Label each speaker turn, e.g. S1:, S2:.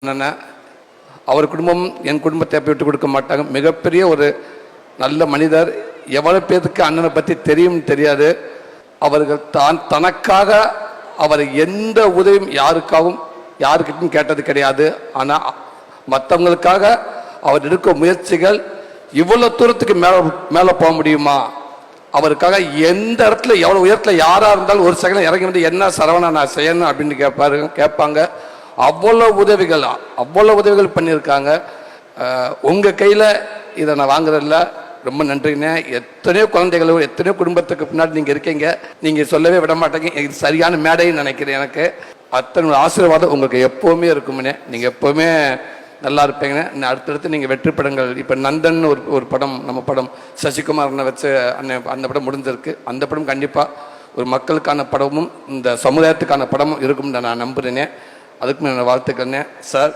S1: என்னென்ன அவர் குடும்பம் என் குடும்பத்தை விட்டு கொடுக்க மாட்டாங்க. மிகப்பெரிய ஒரு நல்ல மனிதர். எவ்வளோ பேருக்கு அண்ணனை பற்றி தெரியும் தெரியாது. அவர்கள் தனக்காக அவர் எந்த உதவியும் யாருக்கிட்டும் கேட்டது கிடையாது. ஆனால் மற்றவங்களுக்காக அவர் எடுக்க முயற்சிகள் இவ்வளோ தூரத்துக்கு மேலே போக முடியுமா? அவருக்காக எந்த இடத்துல எவ்வளோ உயரத்தில் யாராக இருந்தாலும் ஒரு செகண்ட் இறங்கி வந்து என்ன சரவணா நான் செய்யணும் அப்படின்னு கேட்பாங்க. அவ்வளோ உதவிகள் பண்ணியிருக்காங்க. உங்கள் கையில் இதை நான் வாங்குறதில்ல. ரொம்ப நன்றிங்கண்ணே. எத்தனையோ குழந்தைகளோ எத்தனையோ குடும்பத்துக்கு பின்னாடி நீங்கள் இருக்கீங்க. நீங்கள் சொல்லவே விட மாட்டேங்க. இது சரியான மேடைன்னு நினைக்கிறேன். எனக்கு அத்தனை ஆசீர்வாதம் உங்களுக்கு எப்போவுமே இருக்குமுண்ணே. நீங்கள் எப்போவுமே நல்லா இருப்பீங்கண்ணே. அடுத்தடுத்து நீங்கள் வெற்றி படங்கள் இப்போ நந்தன் ஒரு படம், நம்ம படம் சசிகுமாரனை வச்சு அந்த படம் முடிஞ்சிருக்கு. அந்த படம் கண்டிப்பாக ஒரு மக்களுக்கான படமும் இந்த சமுதாயத்துக்கான படமும் இருக்கும்னு நான் நம்புகிறேனே. அதுக்கு நான் வாழ்த்துக்கிறேனே சார்.